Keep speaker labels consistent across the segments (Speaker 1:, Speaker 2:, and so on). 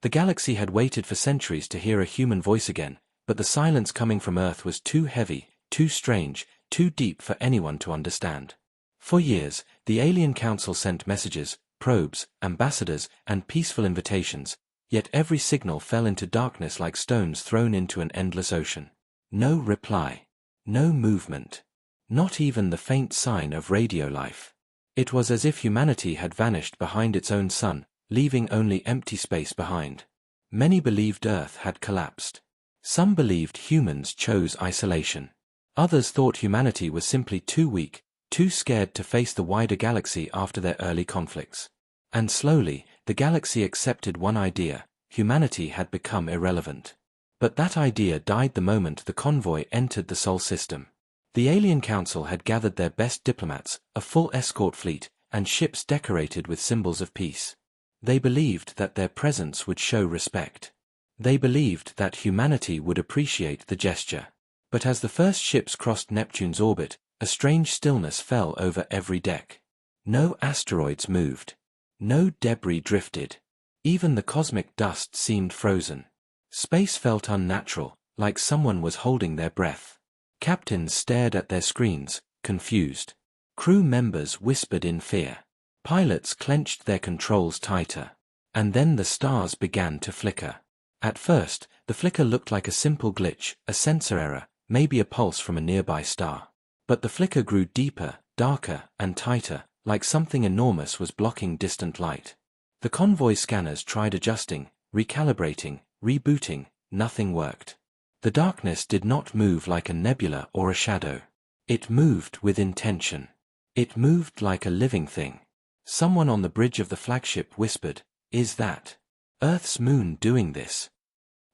Speaker 1: The galaxy had waited for centuries to hear a human voice again, but the silence coming from Earth was too heavy, too strange, too deep for anyone to understand. For years, the Alien Council sent messages, probes, ambassadors, and peaceful invitations, yet every signal fell into darkness like stones thrown into an endless ocean. No reply. No movement. Not even the faint sign of radio life. It was as if humanity had vanished behind its own sun, leaving only empty space behind. Many believed Earth had collapsed. Some believed humans chose isolation. Others thought humanity was simply too weak, too scared to face the wider galaxy after their early conflicts. And slowly, the galaxy accepted one idea: humanity had become irrelevant. But that idea died the moment the convoy entered the Sol system. The Alien Council had gathered their best diplomats, a full escort fleet, and ships decorated with symbols of peace. They believed that their presence would show respect. They believed that humanity would appreciate the gesture. But as the first ships crossed Neptune's orbit, a strange stillness fell over every deck. No asteroids moved. No debris drifted. Even the cosmic dust seemed frozen. Space felt unnatural, like someone was holding their breath. Captains stared at their screens, confused. Crew members whispered in fear. Pilots clenched their controls tighter. And then the stars began to flicker. At first, the flicker looked like a simple glitch, a sensor error, maybe a pulse from a nearby star. But the flicker grew deeper, darker, and tighter, like something enormous was blocking distant light. The convoy scanners tried adjusting, recalibrating, rebooting. Nothing worked. The darkness did not move like a nebula or a shadow. It moved with intention. It moved like a living thing. Someone on the bridge of the flagship whispered, "Is that Earth's moon doing this?"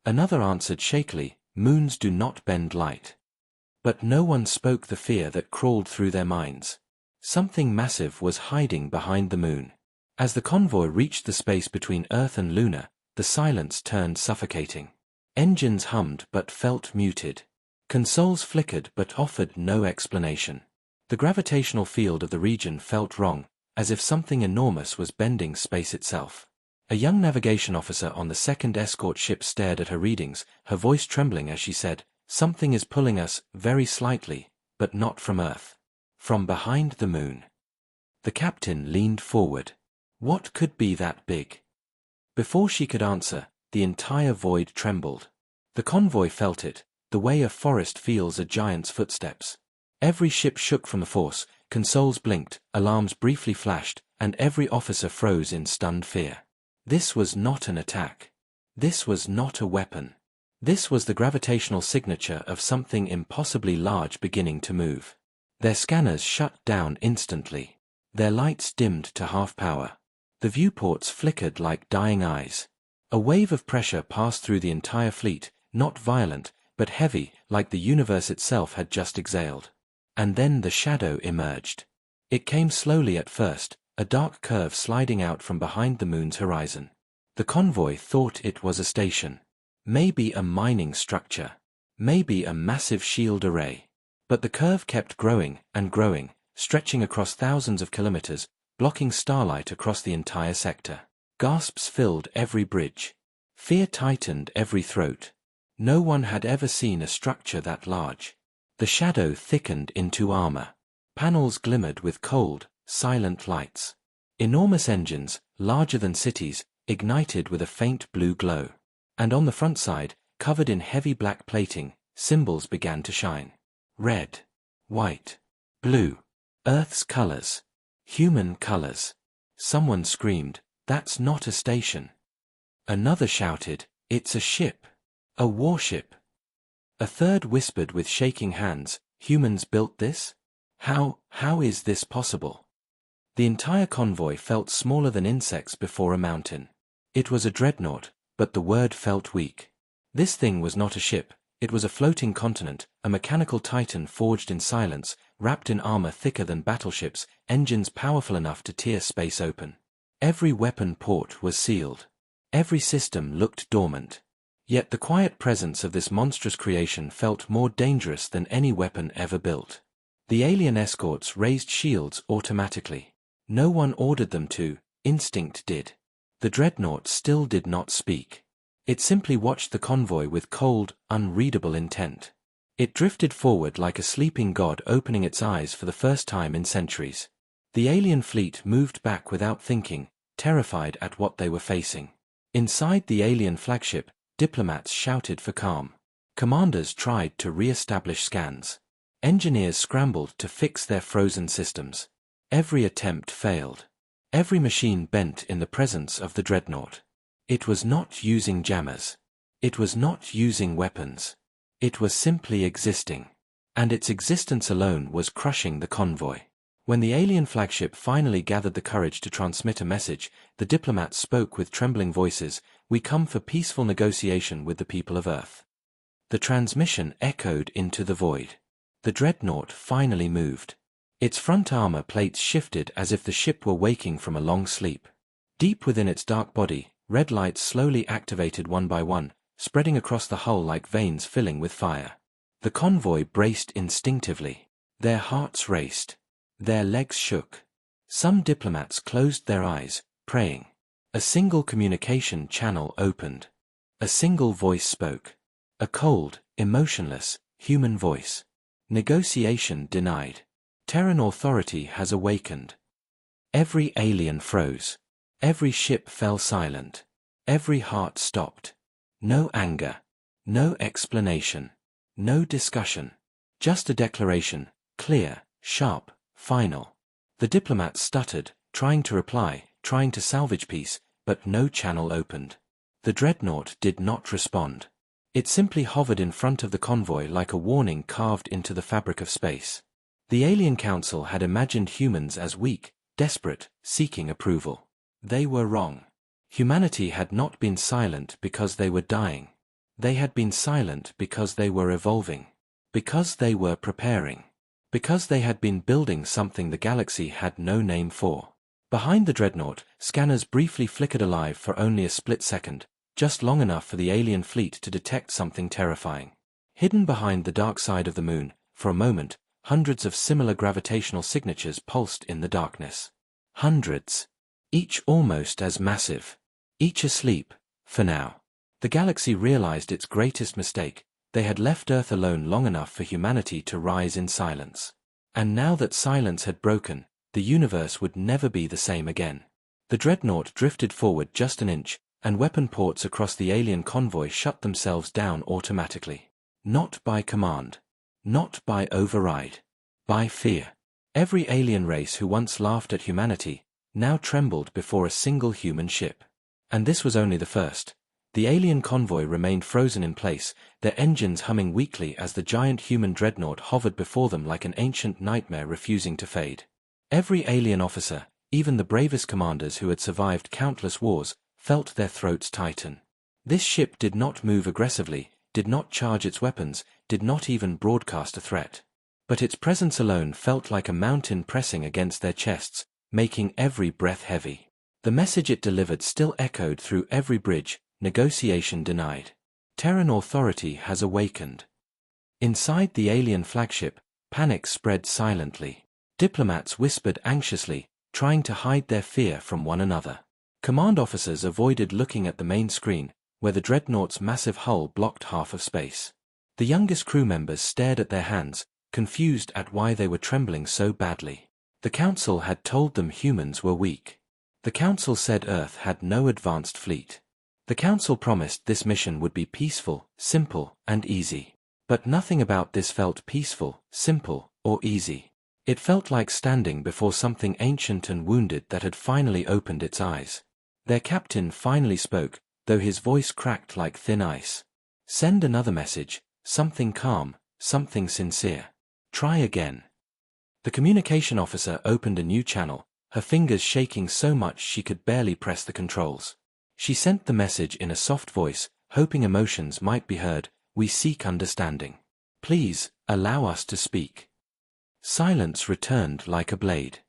Speaker 1: Another answered shakily, "Moons do not bend light." But no one spoke the fear that crawled through their minds. Something massive was hiding behind the moon. As the convoy reached the space between Earth and Luna, the silence turned suffocating. Engines hummed but felt muted. Consoles flickered but offered no explanation. The gravitational field of the region felt wrong, as if something enormous was bending space itself. A young navigation officer on the second escort ship stared at her readings, her voice trembling as she said, "Something is pulling us, very slightly, but not from Earth. From behind the moon." The captain leaned forward. What could be that big? Before she could answer, the entire void trembled. The convoy felt it, the way a forest feels a giant's footsteps. Every ship shook from the force, consoles blinked, alarms briefly flashed, and every officer froze in stunned fear. This was not an attack. This was not a weapon. This was the gravitational signature of something impossibly large beginning to move. Their scanners shut down instantly. Their lights dimmed to half power. The viewports flickered like dying eyes. A wave of pressure passed through the entire fleet, not violent, but heavy, like the universe itself had just exhaled. And then the shadow emerged. It came slowly at first, a dark curve sliding out from behind the moon's horizon. The convoy thought it was a station. Maybe a mining structure. Maybe a massive shield array. But the curve kept growing and growing, stretching across thousands of kilometers, blocking starlight across the entire sector. Gasps filled every bridge. Fear tightened every throat. No one had ever seen a structure that large. The shadow thickened into armor. Panels glimmered with cold, silent lights. Enormous engines, larger than cities, ignited with a faint blue glow. And on the front side, covered in heavy black plating, symbols began to shine. Red, white, blue. Earth's colors. Human colors. Someone screamed, "That's not a station." Another shouted, "It's a ship. A warship." A third whispered with shaking hands, "Humans built this? How is this possible?" The entire convoy felt smaller than insects before a mountain. It was a dreadnought, but the word felt weak. This thing was not a ship, it was a floating continent, a mechanical titan forged in silence, wrapped in armor thicker than battleships, engines powerful enough to tear space open. Every weapon port was sealed. Every system looked dormant. Yet the quiet presence of this monstrous creation felt more dangerous than any weapon ever built. The alien escorts raised shields automatically. No one ordered them to, instinct did. The Dreadnought still did not speak. It simply watched the convoy with cold, unreadable intent. It drifted forward like a sleeping god opening its eyes for the first time in centuries. The alien fleet moved back without thinking, terrified at what they were facing. Inside the alien flagship, diplomats shouted for calm. Commanders tried to re-establish scans. Engineers scrambled to fix their frozen systems. Every attempt failed. Every machine bent in the presence of the Dreadnought. It was not using jammers. It was not using weapons. It was simply existing. And its existence alone was crushing the convoy. When the alien flagship finally gathered the courage to transmit a message, the diplomats spoke with trembling voices, "We come for peaceful negotiation with the people of Earth." The transmission echoed into the void. The Dreadnought finally moved. Its front armor plates shifted as if the ship were waking from a long sleep. Deep within its dark body, red lights slowly activated one by one, spreading across the hull like veins filling with fire. The convoy braced instinctively. Their hearts raced. Their legs shook. Some diplomats closed their eyes, praying. A single communication channel opened. A single voice spoke. A cold, emotionless, human voice. Negotiation denied. Terran authority has awakened. Every alien froze. Every ship fell silent. Every heart stopped. No anger. No explanation. No discussion. Just a declaration, clear, sharp, final. The diplomats stuttered, trying to reply, trying to salvage peace, but no channel opened. The Dreadnought did not respond. It simply hovered in front of the convoy like a warning carved into the fabric of space. The Alien Council had imagined humans as weak, desperate, seeking approval. They were wrong. Humanity had not been silent because they were dying. They had been silent because they were evolving. Because they were preparing. Because they had been building something the galaxy had no name for. Behind the Dreadnought, scanners briefly flickered alive for only a split second, just long enough for the alien fleet to detect something terrifying. Hidden behind the dark side of the moon, for a moment, hundreds of similar gravitational signatures pulsed in the darkness. Hundreds. Each almost as massive. Each asleep, for now. The galaxy realized its greatest mistake. They had left Earth alone long enough for humanity to rise in silence. And now that silence had broken, the universe would never be the same again. The Dreadnought drifted forward just an inch, and weapon ports across the alien convoy shut themselves down automatically. Not by command. Not by override. By fear. Every alien race who once laughed at humanity, now trembled before a single human ship. And this was only the first. The alien convoy remained frozen in place, their engines humming weakly as the giant human Dreadnought hovered before them like an ancient nightmare refusing to fade. Every alien officer, even the bravest commanders who had survived countless wars, felt their throats tighten. This ship did not move aggressively, did not charge its weapons, did not even broadcast a threat. But its presence alone felt like a mountain pressing against their chests, making every breath heavy. The message it delivered still echoed through every bridge, negotiation denied. Terran authority has awakened. Inside the alien flagship, panic spread silently. Diplomats whispered anxiously, trying to hide their fear from one another. Command officers avoided looking at the main screen, where the Dreadnought's massive hull blocked half of space. The youngest crew members stared at their hands, confused at why they were trembling so badly. The Council had told them humans were weak. The Council said Earth had no advanced fleet. The Council promised this mission would be peaceful, simple, and easy. But nothing about this felt peaceful, simple, or easy. It felt like standing before something ancient and wounded that had finally opened its eyes. Their captain finally spoke, though his voice cracked like thin ice. Send another message, something calm, something sincere. Try again. The communication officer opened a new channel, her fingers shaking so much she could barely press the controls. She sent the message in a soft voice, hoping emotions might be heard. We seek understanding. Please, allow us to speak. Silence returned like a blade.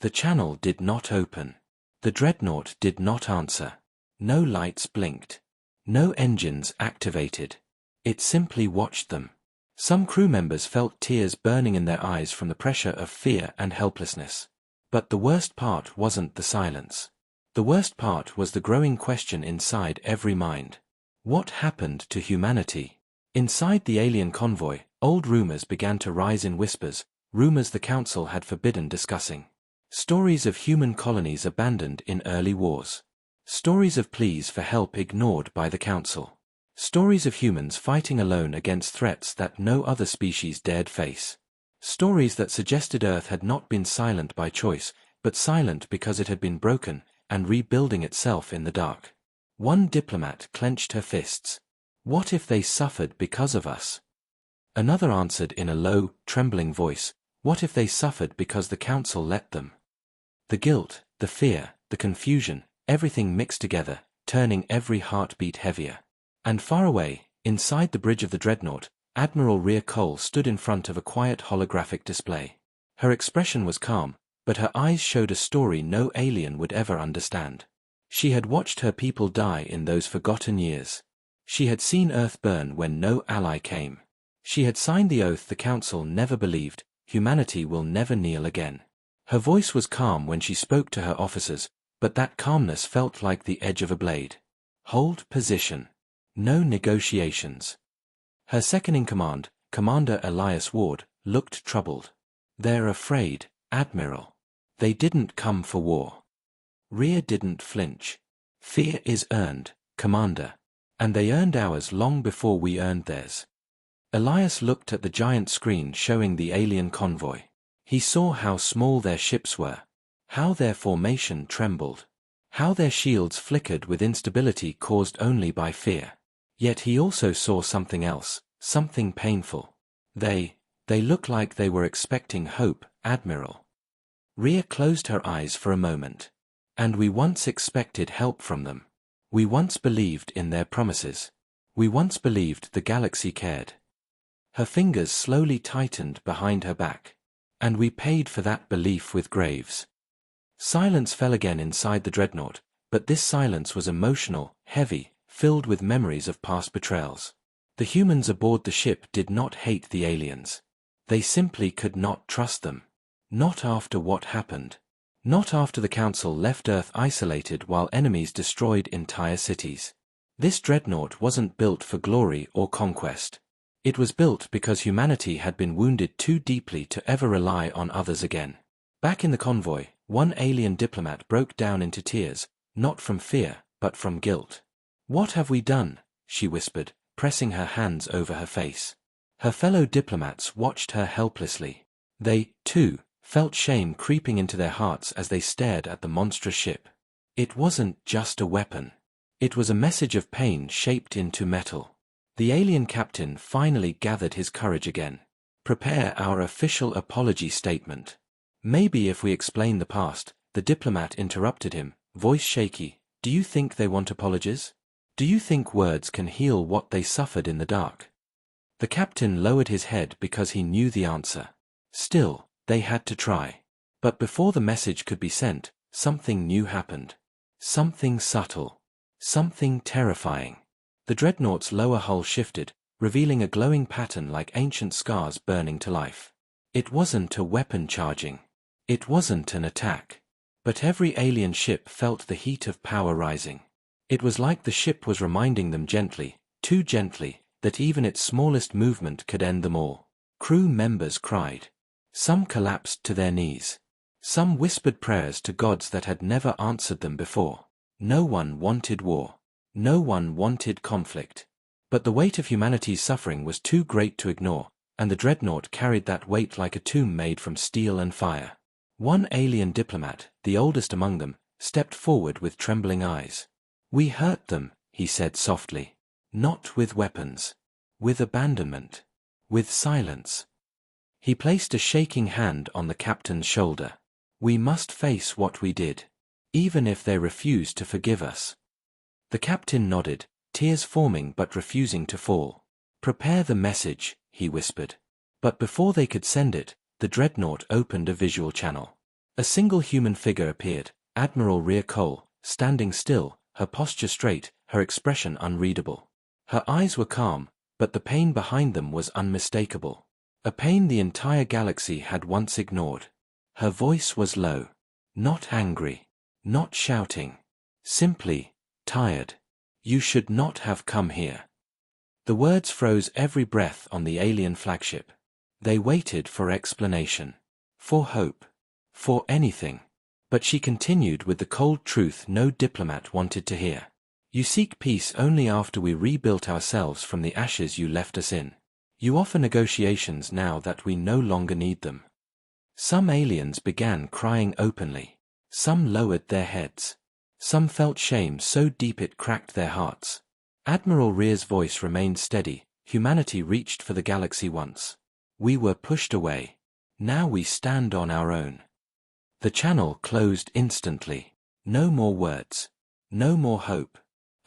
Speaker 1: The channel did not open. The Dreadnought did not answer. No lights blinked. No engines activated. It simply watched them. Some crew members felt tears burning in their eyes from the pressure of fear and helplessness. But the worst part wasn't the silence. The worst part was the growing question inside every mind. What happened to humanity? Inside the alien convoy, old rumors began to rise in whispers, rumors the Council had forbidden discussing. Stories of human colonies abandoned in early wars. Stories of pleas for help ignored by the Council. Stories of humans fighting alone against threats that no other species dared face. Stories that suggested Earth had not been silent by choice, but silent because it had been broken, and rebuilding itself in the dark. One diplomat clenched her fists. What if they suffered because of us? Another answered in a low, trembling voice, what if they suffered because the Council let them? The guilt, the fear, the confusion, everything mixed together, turning every heartbeat heavier. And far away, inside the bridge of the Dreadnought, Admiral Rhea Cole stood in front of a quiet holographic display. Her expression was calm, but her eyes showed a story no alien would ever understand. She had watched her people die in those forgotten years. She had seen Earth burn when no ally came. She had signed the oath the Council never believed, humanity will never kneel again. Her voice was calm when she spoke to her officers, but that calmness felt like the edge of a blade. Hold position. No negotiations. Her second-in-command, Commander Elias Ward, looked troubled. They're afraid, Admiral. They didn't come for war. Rhea didn't flinch. Fear is earned, Commander. And they earned ours long before we earned theirs. Elias looked at the giant screen showing the alien convoy. He saw how small their ships were. How their formation trembled. How their shields flickered with instability caused only by fear. Yet he also saw something else, something painful. They looked like they were expecting hope, Admiral. Rhea closed her eyes for a moment. And we once expected help from them. We once believed in their promises. We once believed the galaxy cared. Her fingers slowly tightened behind her back. And we paid for that belief with graves. Silence fell again inside the Dreadnought, but this silence was emotional, heavy, filled with memories of past betrayals. The humans aboard the ship did not hate the aliens. They simply could not trust them. Not after what happened. Not after the Council left Earth isolated while enemies destroyed entire cities. This Dreadnought wasn't built for glory or conquest. It was built because humanity had been wounded too deeply to ever rely on others again. Back in the convoy, one alien diplomat broke down into tears, not from fear, but from guilt. What have we done? She whispered, pressing her hands over her face. Her fellow diplomats watched her helplessly. They, too, felt shame creeping into their hearts as they stared at the monstrous ship. It wasn't just a weapon. It was a message of pain shaped into metal. The alien captain finally gathered his courage again. Prepare our official apology statement. Maybe if we explain the past, the diplomat interrupted him, voice shaky. Do you think they want apologies? Do you think words can heal what they suffered in the dark? The captain lowered his head because he knew the answer. Still, they had to try. But before the message could be sent, something new happened. Something subtle. Something terrifying. The Dreadnought's lower hull shifted, revealing a glowing pattern like ancient scars burning to life. It wasn't a weapon charging. It wasn't an attack. But every alien ship felt the heat of power rising. It was like the ship was reminding them gently, too gently, that even its smallest movement could end them all. Crew members cried. Some collapsed to their knees. Some whispered prayers to gods that had never answered them before. No one wanted war. No one wanted conflict. But the weight of humanity's suffering was too great to ignore, and the Dreadnought carried that weight like a tomb made from steel and fire. One alien diplomat, the oldest among them, stepped forward with trembling eyes. We hurt them, he said softly. Not with weapons. With abandonment. With silence. He placed a shaking hand on the captain's shoulder. We must face what we did. Even if they refuse to forgive us. The captain nodded, tears forming but refusing to fall. Prepare the message, he whispered. But before they could send it, the Dreadnought opened a visual channel. A single human figure appeared, Admiral Rhea Cole, standing still, her posture straight, her expression unreadable. Her eyes were calm, but the pain behind them was unmistakable. A pain the entire galaxy had once ignored. Her voice was low. Not angry. Not shouting. Simply, tired. You should not have come here. The words froze every breath on the alien flagship. They waited for explanation. For hope. For anything. But she continued with the cold truth no diplomat wanted to hear. You seek peace only after we rebuilt ourselves from the ashes you left us in. You offer negotiations now that we no longer need them. Some aliens began crying openly. Some lowered their heads. Some felt shame so deep it cracked their hearts. Admiral Rear's voice remained steady. Humanity reached for the galaxy once. We were pushed away. Now we stand on our own. The channel closed instantly. No more words. No more hope.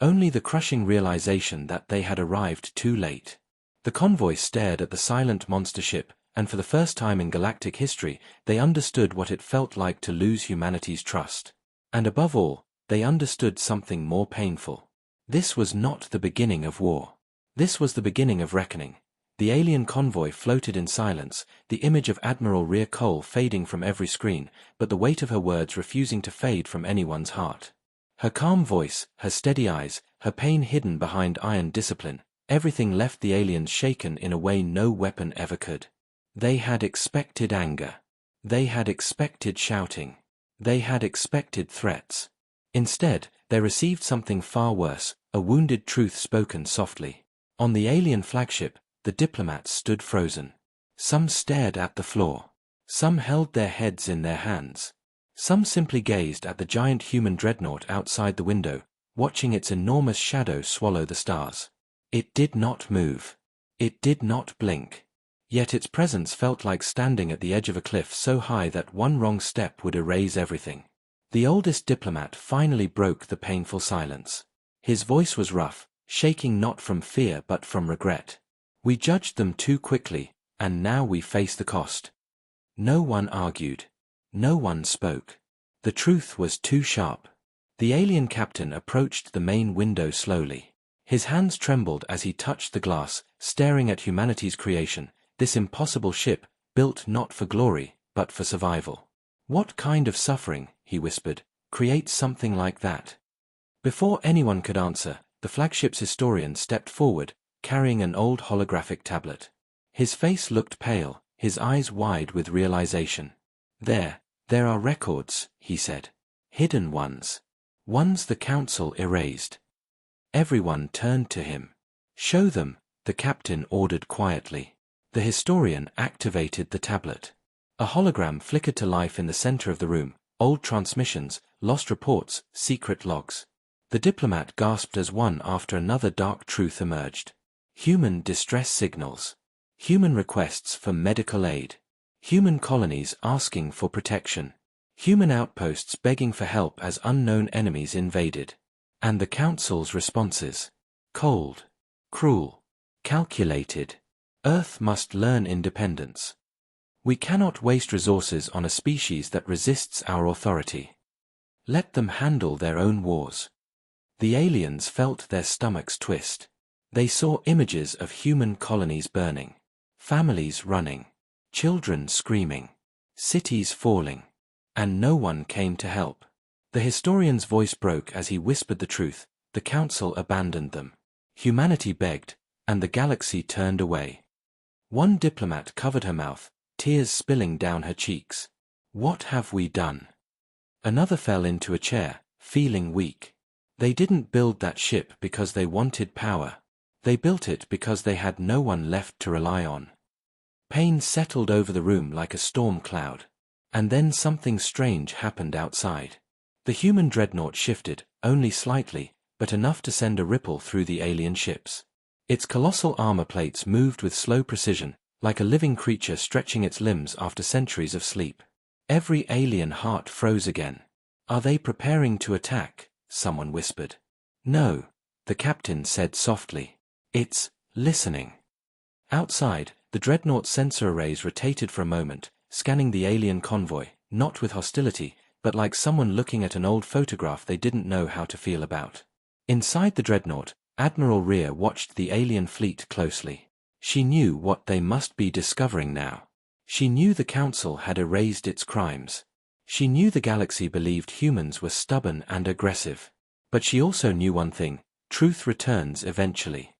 Speaker 1: Only the crushing realization that they had arrived too late. The convoy stared at the silent monster ship, and for the first time in galactic history, they understood what it felt like to lose humanity's trust. And above all, they understood something more painful. This was not the beginning of war. This was the beginning of reckoning. The alien convoy floated in silence, the image of Admiral Rear Cole fading from every screen, but the weight of her words refusing to fade from anyone's heart. Her calm voice, her steady eyes, her pain hidden behind iron discipline, everything left the aliens shaken in a way no weapon ever could. They had expected anger. They had expected shouting. They had expected threats. Instead, they received something far worse, a wounded truth spoken softly. On the alien flagship, the diplomats stood frozen. Some stared at the floor. Some held their heads in their hands. Some simply gazed at the giant human dreadnought outside the window, watching its enormous shadow swallow the stars. It did not move. It did not blink. Yet its presence felt like standing at the edge of a cliff so high that one wrong step would erase everything. The oldest diplomat finally broke the painful silence. His voice was rough, shaking not from fear but from regret. We judged them too quickly, and now we face the cost. No one argued. No one spoke. The truth was too sharp. The alien captain approached the main window slowly. His hands trembled as he touched the glass, staring at humanity's creation, this impossible ship, built not for glory, but for survival. What kind of suffering, he whispered, creates something like that? Before anyone could answer, the flagship's historian stepped forward, carrying an old holographic tablet. His face looked pale, his eyes wide with realization. There are records, he said. Hidden ones. Ones the council erased. Everyone turned to him. Show them, the captain ordered quietly. The historian activated the tablet. A hologram flickered to life in the center of the room, old transmissions, lost reports, secret logs. The diplomat gasped as one after another dark truth emerged. Human distress signals. Human requests for medical aid. Human colonies asking for protection. Human outposts begging for help as unknown enemies invaded. And the council's responses. Cold. Cruel. Calculated. Earth must learn independence. We cannot waste resources on a species that resists our authority. Let them handle their own wars. The aliens felt their stomachs twist. They saw images of human colonies burning, families running, children screaming, cities falling, and no one came to help. The historian's voice broke as he whispered the truth. The council abandoned them. Humanity begged, and the galaxy turned away. One diplomat covered her mouth, tears spilling down her cheeks. What have we done? Another fell into a chair, feeling weak. They didn't build that ship because they wanted power. They built it because they had no one left to rely on. Pain settled over the room like a storm cloud. And then something strange happened outside. The human dreadnought shifted, only slightly, but enough to send a ripple through the alien ships. Its colossal armor plates moved with slow precision, like a living creature stretching its limbs after centuries of sleep. Every alien heart froze again. Are they preparing to attack? Someone whispered. No, the captain said softly. It's listening. Outside, the dreadnought's sensor arrays rotated for a moment, scanning the alien convoy, not with hostility, but like someone looking at an old photograph they didn't know how to feel about. Inside the dreadnought, Admiral Rear watched the alien fleet closely. She knew what they must be discovering now. She knew the council had erased its crimes. She knew the galaxy believed humans were stubborn and aggressive. But she also knew one thing: truth returns eventually.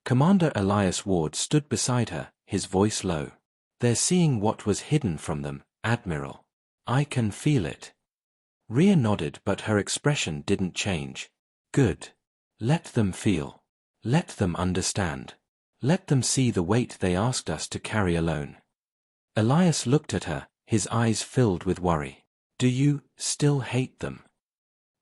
Speaker 1: Commander Elias Ward stood beside her, his voice low. "They're seeing what was hidden from them, Admiral. I can feel it." Rhea nodded, but her expression didn't change. "Good. Let them feel. Let them understand. Let them see the weight they asked us to carry alone." Elias looked at her, his eyes filled with worry. "Do you still hate them?"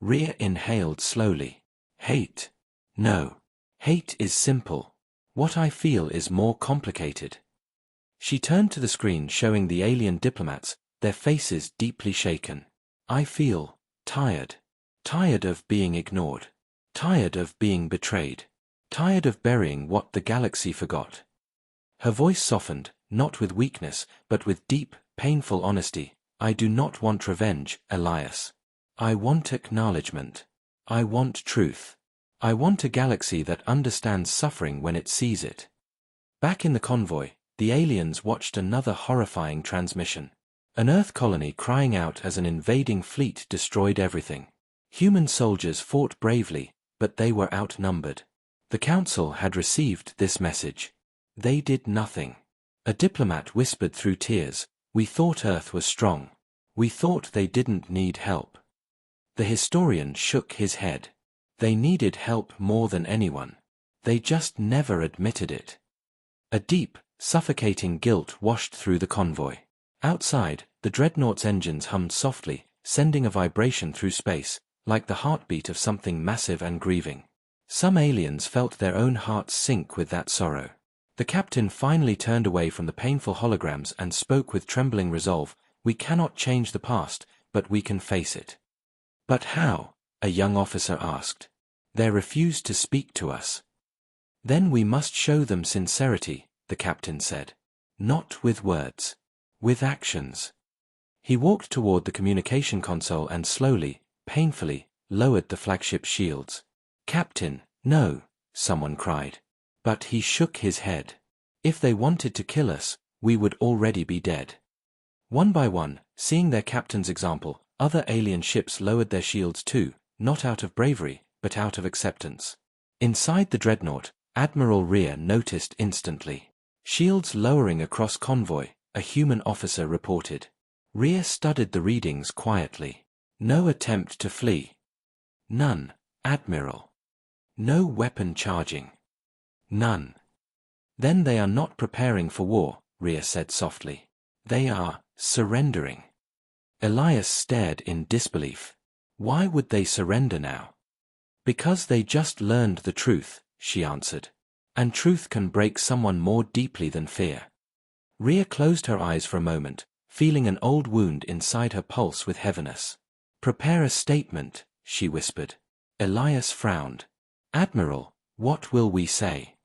Speaker 1: Rhea inhaled slowly. "Hate? No. Hate is simple. What I feel is more complicated." She turned to the screen showing the alien diplomats, their faces deeply shaken. "I feel tired. Tired of being ignored. Tired of being betrayed. Tired of burying what the galaxy forgot." Her voice softened, not with weakness, but with deep, painful honesty. "I do not want revenge, Elias. I want acknowledgement. I want truth. I want a galaxy that understands suffering when it sees it." Back in the convoy, the aliens watched another horrifying transmission. An Earth colony crying out as an invading fleet destroyed everything. Human soldiers fought bravely, but they were outnumbered. The Council had received this message. They did nothing. A diplomat whispered through tears, "We thought Earth was strong. We thought they didn't need help." The historian shook his head. They needed help more than anyone. They just never admitted it. A deep, suffocating guilt washed through the convoy. Outside, the Dreadnought's engines hummed softly, sending a vibration through space, like the heartbeat of something massive and grieving. Some aliens felt their own hearts sink with that sorrow. The captain finally turned away from the painful holograms and spoke with trembling resolve. "We cannot change the past, but we can face it." "But how?" a young officer asked. "They refused to speak to us." "Then we must show them sincerity," the captain said. "Not with words. With actions." He walked toward the communication console and slowly, painfully, lowered the flagship shields. "Captain, no," someone cried. But he shook his head. "If they wanted to kill us, we would already be dead." One by one, seeing their captain's example, other alien ships lowered their shields too, not out of bravery, but out of acceptance. Inside the Dreadnought, Admiral Rhea noticed instantly. "Shields lowering across convoy," a human officer reported. Rhea studied the readings quietly. "No attempt to flee." "None, Admiral." "No weapon charging." "None." "Then they are not preparing for war," Rhea said softly. "They are surrendering." Elias stared in disbelief. "Why would they surrender now?" "Because they just learned the truth," she answered. "And truth can break someone more deeply than fear." Rhea closed her eyes for a moment, feeling an old wound inside her pulse with heaviness. "Prepare a statement," she whispered. Elias frowned. "Admiral, what will we say?"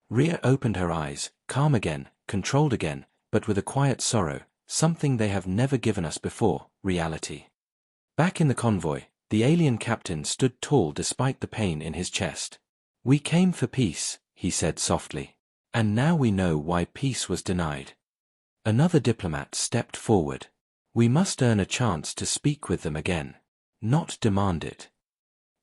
Speaker 1: Rhea opened her eyes, calm again, controlled again, but with a quiet sorrow, something they have never given us before, reality. Back in the convoy, the alien captain stood tall despite the pain in his chest. "We came for peace," he said softly. "And now we know why peace was denied." Another diplomat stepped forward. "We must earn a chance to speak with them again. Not demand it."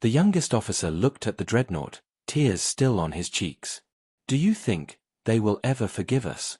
Speaker 1: The youngest officer looked at the Dreadnought, tears still on his cheeks. "Do you think they will ever forgive us?"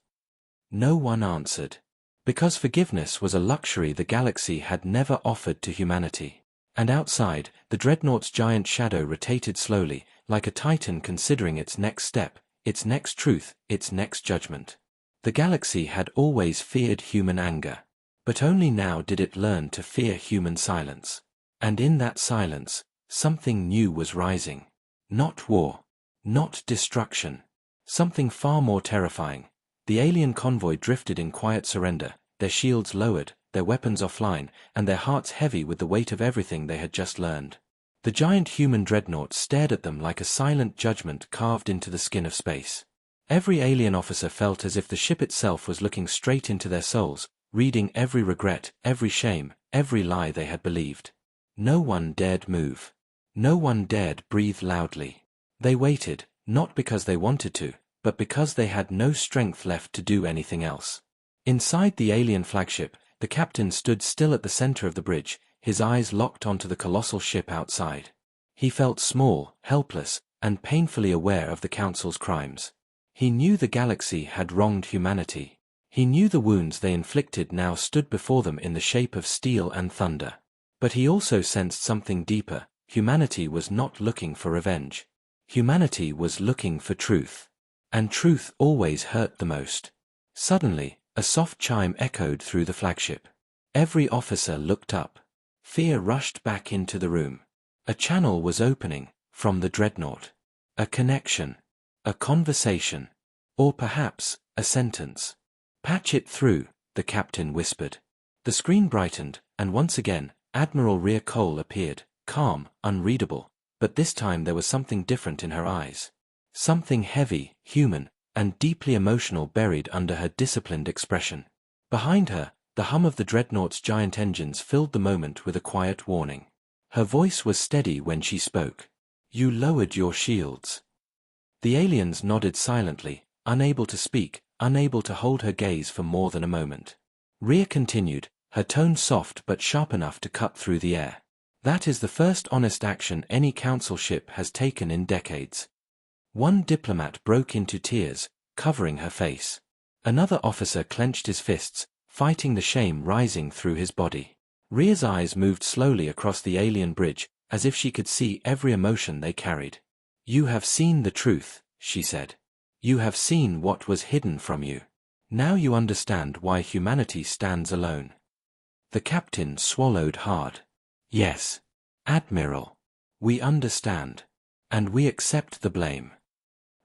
Speaker 1: No one answered. Because forgiveness was a luxury the galaxy had never offered to humanity. And outside, the Dreadnought's giant shadow rotated slowly, like a titan considering its next step, its next truth, its next judgment. The galaxy had always feared human anger. But only now did it learn to fear human silence. And in that silence, something new was rising. Not war. Not destruction. Something far more terrifying. The alien convoy drifted in quiet surrender, their shields lowered, their weapons offline, and their hearts heavy with the weight of everything they had just learned. The giant human dreadnought stared at them like a silent judgment carved into the skin of space. Every alien officer felt as if the ship itself was looking straight into their souls, reading every regret, every shame, every lie they had believed. No one dared move. No one dared breathe loudly. They waited, not because they wanted to, but because they had no strength left to do anything else. Inside the alien flagship, the captain stood still at the center of the bridge, his eyes locked onto the colossal ship outside. He felt small, helpless, and painfully aware of the Council's crimes. He knew the galaxy had wronged humanity. He knew the wounds they inflicted now stood before them in the shape of steel and thunder. But he also sensed something deeper. Humanity was not looking for revenge. Humanity was looking for truth. And truth always hurt the most. Suddenly, a soft chime echoed through the flagship. Every officer looked up. Fear rushed back into the room. A channel was opening, from the Dreadnought. A connection. A conversation. Or perhaps, a sentence. "Patch it through," the captain whispered. The screen brightened, and once again, Admiral Rhea Cole appeared, calm, unreadable, but this time there was something different in her eyes. Something heavy, human, and deeply emotional buried under her disciplined expression. Behind her, the hum of the Dreadnought's giant engines filled the moment with a quiet warning. Her voice was steady when she spoke. "You lowered your shields." The aliens nodded silently, unable to speak, unable to hold her gaze for more than a moment. Rhea continued, her tone soft but sharp enough to cut through the air. "That is the first honest action any council ship has taken in decades." One diplomat broke into tears, covering her face. Another officer clenched his fists, fighting the shame rising through his body. Rhea's eyes moved slowly across the alien bridge, as if she could see every emotion they carried. "You have seen the truth," she said. "You have seen what was hidden from you. Now you understand why humanity stands alone." The captain swallowed hard. "Yes, Admiral. We understand. And we accept the blame."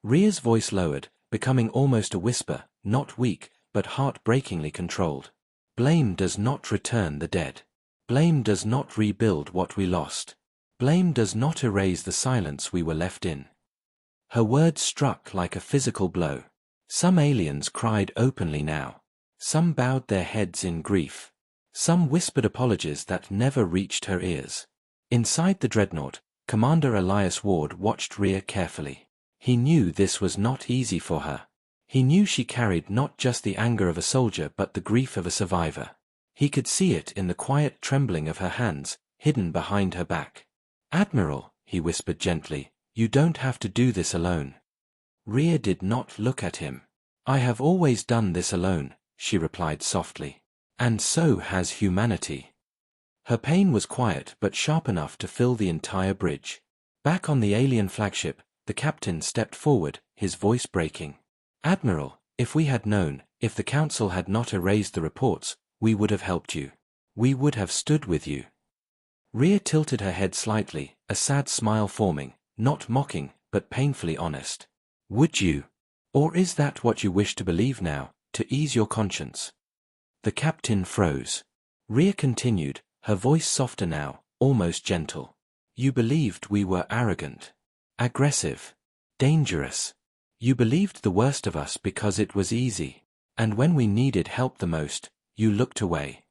Speaker 1: Rhea's voice lowered, becoming almost a whisper, not weak, but heartbreakingly controlled. "Blame does not return the dead. Blame does not rebuild what we lost. Blame does not erase the silence we were left in." Her words struck like a physical blow. Some aliens cried openly now. Some bowed their heads in grief. Some whispered apologies that never reached her ears. Inside the Dreadnought, Commander Elias Ward watched Rhea carefully. He knew this was not easy for her. He knew she carried not just the anger of a soldier but the grief of a survivor. He could see it in the quiet trembling of her hands, hidden behind her back. "Admiral," he whispered gently, "you don't have to do this alone." Rhea did not look at him. "I have always done this alone," she replied softly. "And so has humanity." Her pain was quiet but sharp enough to fill the entire bridge. Back on the alien flagship, the captain stepped forward, his voice breaking. "Admiral, if we had known, if the Council had not erased the reports, we would have helped you. We would have stood with you." Rhea tilted her head slightly, a sad smile forming, not mocking, but painfully honest. "Would you? Or is that what you wish to believe now, to ease your conscience?" The captain froze. Rhea continued, her voice softer now, almost gentle. "You believed we were arrogant, aggressive, dangerous. You believed the worst of us because it was easy. And when we needed help the most, you looked away."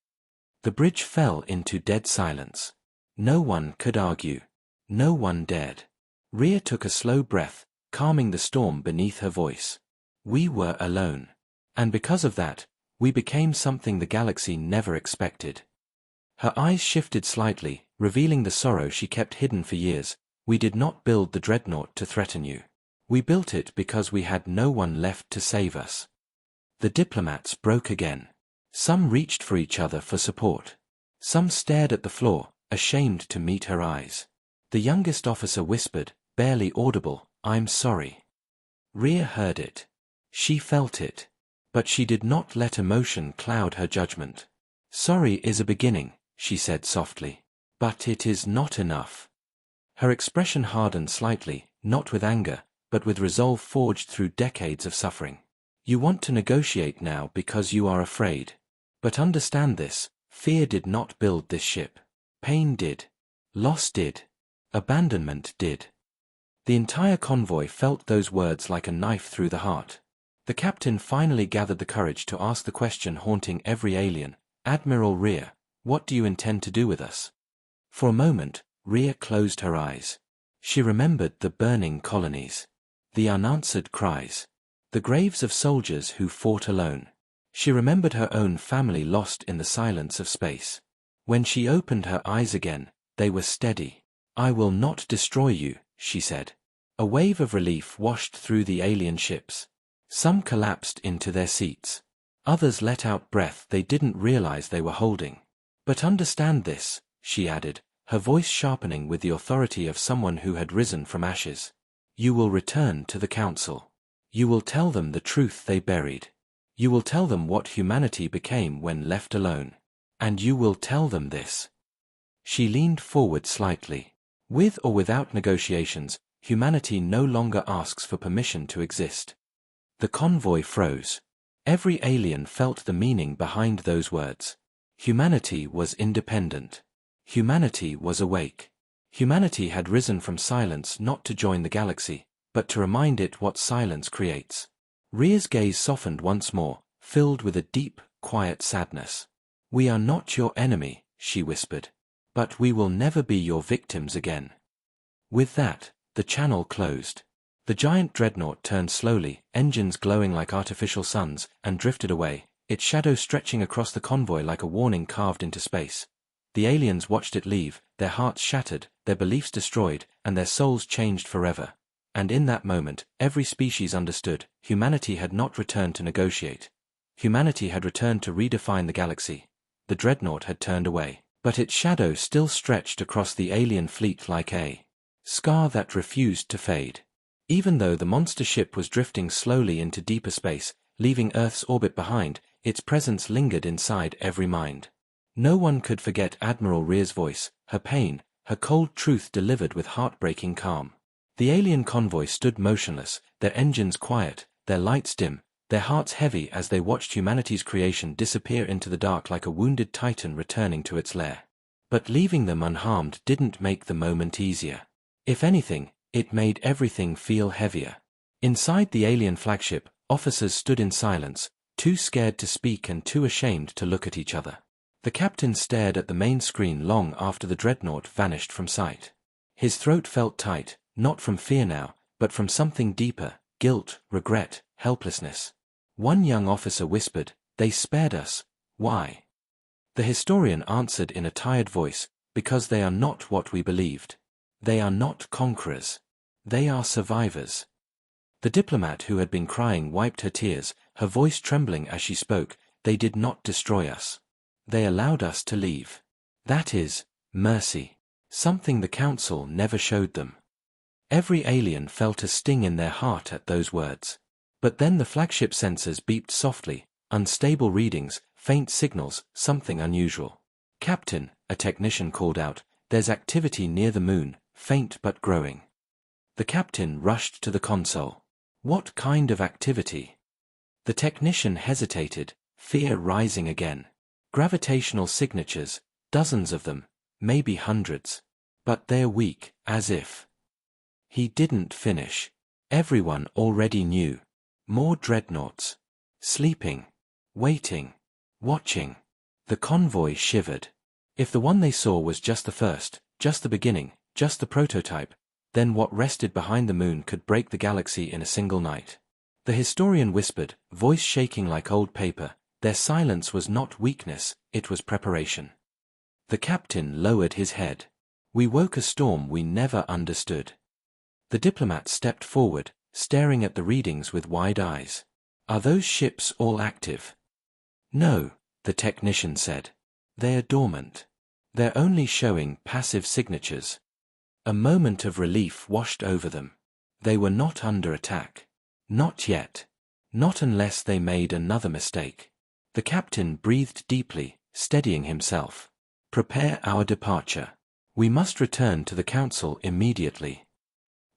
Speaker 1: The bridge fell into dead silence. No one could argue. No one dared. Rhea took a slow breath, calming the storm beneath her voice. "We were alone. And because of that, we became something the galaxy never expected." Her eyes shifted slightly, revealing the sorrow she kept hidden for years. "We did not build the Dreadnought to threaten you. We built it because we had no one left to save us." The diplomats broke again. Some reached for each other for support. Some stared at the floor, ashamed to meet her eyes. The youngest officer whispered, barely audible, "I'm sorry." Rhea heard it. She felt it. But she did not let emotion cloud her judgment. "Sorry is a beginning," she said softly. "But it is not enough." Her expression hardened slightly, not with anger, but with resolve forged through decades of suffering. "You want to negotiate now because you are afraid. But understand this, fear did not build this ship. Pain did. Loss did. Abandonment did." The entire convoy felt those words like a knife through the heart. The captain finally gathered the courage to ask the question haunting every alien, "Admiral Rhea, what do you intend to do with us?" For a moment, Rhea closed her eyes. She remembered the burning colonies. The unanswered cries. The graves of soldiers who fought alone. She remembered her own family lost in the silence of space. When she opened her eyes again, they were steady. "I will not destroy you," she said. A wave of relief washed through the alien ships. Some collapsed into their seats. Others let out breath they didn't realize they were holding. "But understand this," she added, her voice sharpening with the authority of someone who had risen from ashes. "You will return to the Council. You will tell them the truth they buried. You will tell them what humanity became when left alone. And you will tell them this." She leaned forward slightly. "With or without negotiations, humanity no longer asks for permission to exist." The convoy froze. Every alien felt the meaning behind those words. Humanity was independent. Humanity was awake. Humanity had risen from silence not to join the galaxy, but to remind it what silence creates. Rhea's gaze softened once more, filled with a deep, quiet sadness. "We are not your enemy," she whispered. "But we will never be your victims again." With that, the channel closed. The giant dreadnought turned slowly, engines glowing like artificial suns, and drifted away, its shadow stretching across the convoy like a warning carved into space. The aliens watched it leave, their hearts shattered, their beliefs destroyed, and their souls changed forever. And in that moment, every species understood, humanity had not returned to negotiate. Humanity had returned to redefine the galaxy. The dreadnought had turned away, but its shadow still stretched across the alien fleet like a scar that refused to fade. Even though the monster ship was drifting slowly into deeper space, leaving Earth's orbit behind, its presence lingered inside every mind. No one could forget Admiral Rhea's voice, her pain, her cold truth delivered with heartbreaking calm. The alien convoy stood motionless, their engines quiet, their lights dim, their hearts heavy as they watched humanity's creation disappear into the dark like a wounded titan returning to its lair. But leaving them unharmed didn't make the moment easier. If anything, it made everything feel heavier. Inside the alien flagship, officers stood in silence, too scared to speak and too ashamed to look at each other. The captain stared at the main screen long after the dreadnought vanished from sight. His throat felt tight, not from fear now, but from something deeper, guilt, regret, helplessness. One young officer whispered, "They spared us. Why?" The historian answered in a tired voice, "Because they are not what we believed. They are not conquerors. They are survivors." The diplomat who had been crying wiped her tears, her voice trembling as she spoke. "They did not destroy us. They allowed us to leave. That is, mercy. Something the Council never showed them." Every alien felt a sting in their heart at those words. But then the flagship sensors beeped softly, unstable readings, faint signals, something unusual. "Captain," a technician called out, "there's activity near the moon, faint but growing." The captain rushed to the console. "What kind of activity?" The technician hesitated, fear rising again. "Gravitational signatures, dozens of them, maybe hundreds. But they're weak, as if." He didn't finish. Everyone already knew. More dreadnoughts. Sleeping. Waiting. Watching. The convoy shivered. If the one they saw was just the first, just the beginning, just the prototype, then what rested behind the moon could break the galaxy in a single night. The historian whispered, voice shaking like old paper, "Their silence was not weakness, it was preparation." The captain lowered his head. "We woke a storm we never understood." The diplomat stepped forward, staring at the readings with wide eyes. "Are those ships all active?" "No," the technician said. "They're dormant. They're only showing passive signatures." A moment of relief washed over them. They were not under attack. Not yet. Not unless they made another mistake. The captain breathed deeply, steadying himself. "Prepare our departure. We must return to the Council immediately."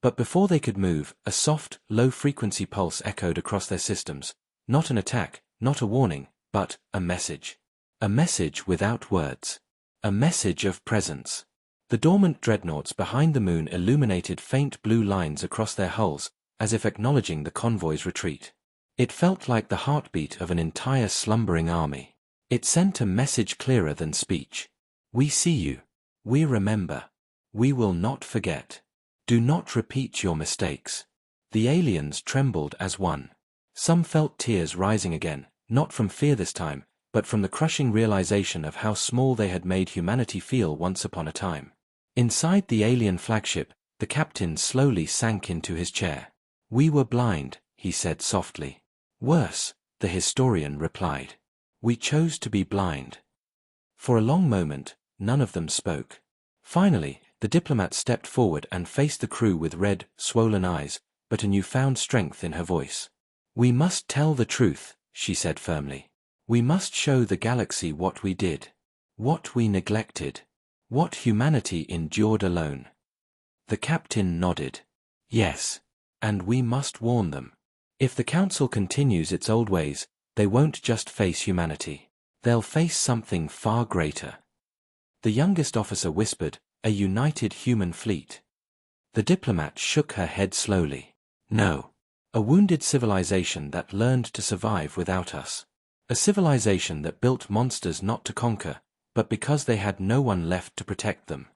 Speaker 1: But before they could move, a soft, low-frequency pulse echoed across their systems. Not an attack, not a warning, but a message. A message without words. A message of presence. The dormant dreadnoughts behind the moon illuminated faint blue lines across their hulls, as if acknowledging the convoy's retreat. It felt like the heartbeat of an entire slumbering army. It sent a message clearer than speech. "We see you. We remember. We will not forget. Do not repeat your mistakes." The aliens trembled as one. Some felt tears rising again, not from fear this time, but from the crushing realization of how small they had made humanity feel once upon a time. Inside the alien flagship, the captain slowly sank into his chair. "We were blind," he said softly. "Worse," the historian replied. "We chose to be blind." For a long moment, none of them spoke. Finally, the diplomat stepped forward and faced the crew with red, swollen eyes, but a newfound strength in her voice. "We must tell the truth," she said firmly. "We must show the galaxy what we did. What we neglected. What humanity endured alone." The captain nodded. "Yes. And we must warn them. If the Council continues its old ways, they won't just face humanity. They'll face something far greater." The youngest officer whispered, "A united human fleet." The diplomat shook her head slowly. "No. A wounded civilization that learned to survive without us. A civilization that built monsters not to conquer, but because they had no one left to protect them."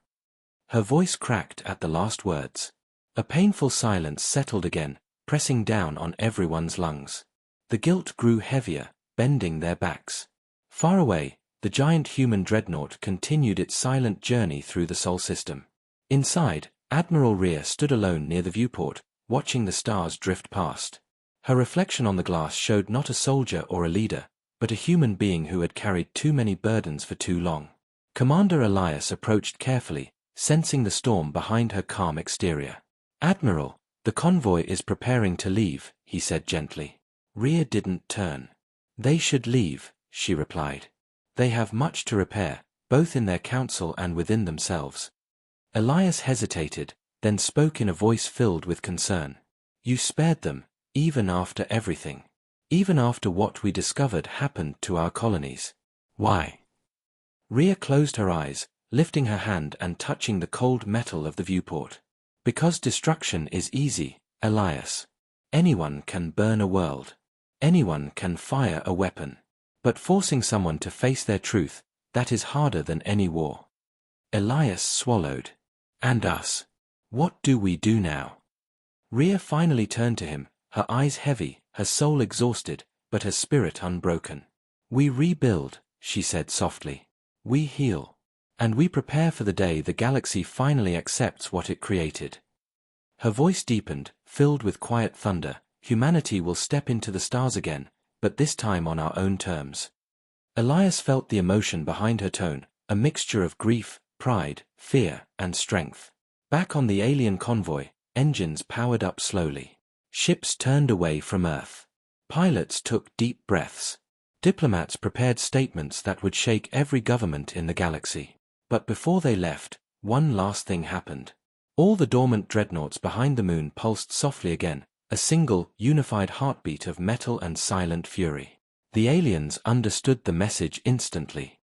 Speaker 1: Her voice cracked at the last words. A painful silence settled again, pressing down on everyone's lungs. The guilt grew heavier, bending their backs. Far away, the giant human Dreadnought continued its silent journey through the Sol system. Inside, Admiral Rhea stood alone near the viewport, watching the stars drift past. Her reflection on the glass showed not a soldier or a leader, but a human being who had carried too many burdens for too long. Commander Elias approached carefully, sensing the storm behind her calm exterior. "Admiral, the convoy is preparing to leave," he said gently. Rhea didn't turn. "They should leave," she replied. "They have much to repair, both in their council and within themselves." Elias hesitated, then spoke in a voice filled with concern. "You spared them, even after everything. Even after what we discovered happened to our colonies. Why?" Rhea closed her eyes, lifting her hand and touching the cold metal of the viewport. "Because destruction is easy, Elias. Anyone can burn a world. Anyone can fire a weapon. But forcing someone to face their truth, that is harder than any war." Elias swallowed. "And us? What do we do now?" Rhea finally turned to him, her eyes heavy, her soul exhausted, but her spirit unbroken. "We rebuild," she said softly. "We heal. And we prepare for the day the galaxy finally accepts what it created." Her voice deepened, filled with quiet thunder. "Humanity will step into the stars again, but this time on our own terms." Elias felt the emotion behind her tone, a mixture of grief, pride, fear, and strength. Back on the alien convoy, engines powered up slowly. Ships turned away from Earth. Pilots took deep breaths. Diplomats prepared statements that would shake every government in the galaxy. But before they left, one last thing happened. All the dormant dreadnoughts behind the moon pulsed softly again, a single, unified heartbeat of metal and silent fury. The aliens understood the message instantly.